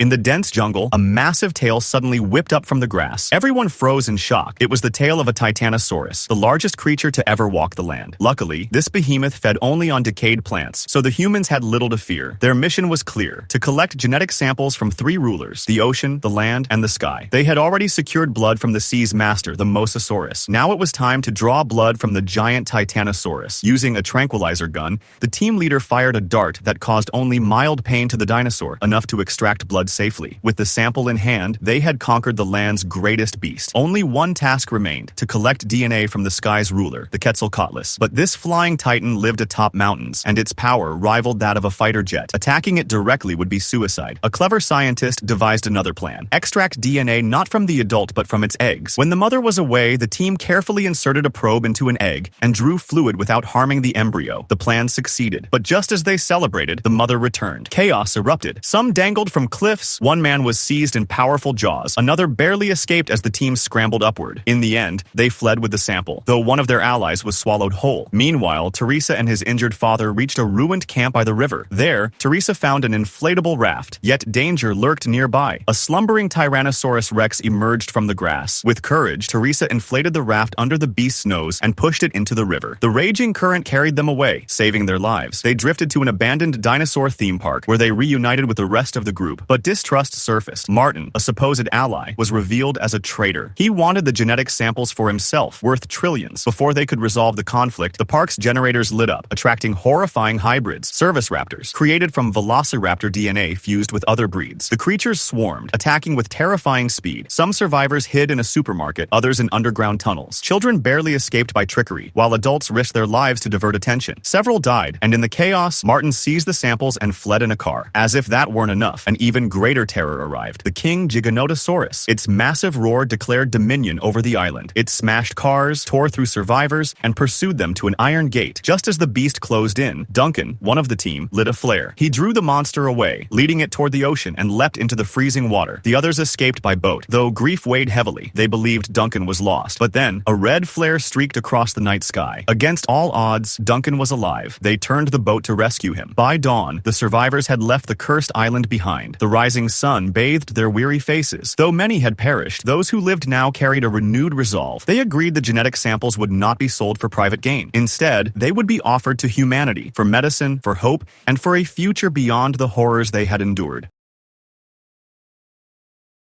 In the dense jungle, a massive tail suddenly whipped up from the grass. Everyone froze in shock. It was the tail of a titanosaurus, the largest creature to ever walk the land. Luckily, this behemoth fed only on decayed plants, so the humans had little to fear. Their mission was clear: to collect genetic samples from three rulers: the ocean, the land, and the sky. They had already secured blood from the sea's master, the Mosasaurus. Now it was time to draw blood from the giant Titanosaurus. Using a tranquilizer gun, the team leader fired a dart that caused only mild pain to the dinosaur, enough to extract blood safely. With the sample in hand, they had conquered the land's greatest beast. Only one task remained: to collect DNA from the sky's ruler, the Quetzalcoatlus. But this flying titan lived atop mountains, and its power rivaled that of a fighter jet. Attacking it directly would be suicide. A clever scientist devised another plan: extract DNA not from the adult but from its eggs. When the mother was away, the team carefully inserted a probe into an egg and drew fluid without harming the embryo. The plan succeeded. But just as they celebrated, the mother returned. Chaos erupted. Some dangled from cliffs. One man was seized in powerful jaws. Another barely escaped as the team scrambled upward. In the end, they fled with the sample, though one of their allies was swallowed whole. Meanwhile, Teresa and his injured father reached a ruined camp by the river. There, Teresa found an inflatable raft, yet danger lurked nearby. A slumbering Tyrannosaurus Rex emerged from the grass. With courage, Teresa inflated the raft under the beast's nose and pushed it into the river. The raging current carried them away, saving their lives. They drifted to an abandoned dinosaur theme park, where they reunited with the rest of the group. But distrust surfaced. Martin, a supposed ally, was revealed as a traitor. He wanted the genetic samples for himself, worth trillions. Before they could resolve the conflict, the park's generators lit up, attracting horrifying hybrids, service raptors, created from velociraptor DNA fused with other breeds. The creatures swarmed, attacking with terrifying speed. Some survivors hid in a supermarket, others in underground tunnels. Children barely escaped by trickery, while adults risked their lives to divert attention. Several died, and in the chaos, Martin seized the samples and fled in a car. As if that weren't enough, an even greater terror arrived: the King Giganotosaurus. Its massive roar declared dominion over the island. It smashed cars, tore through survivors, and pursued them to an iron gate. Just as the beast closed in, Duncan, one of the team, lit a flare. He drew the monster away, leading it toward the ocean, and leapt into the freezing water. The others escaped by boat, though grief weighed heavily. They believed Duncan was lost. But then, a red flare streaked across the night sky. Against all odds, Duncan was alive. They turned the boat to rescue him. By dawn, the survivors had left the cursed island behind. The rising sun bathed their weary faces. Though many had perished, those who lived now carried a renewed resolve. They agreed the genetic samples would not be sold for private gain. Instead, they would be offered to humanity, for medicine, for hope, and for a future beyond the horrors they had endured.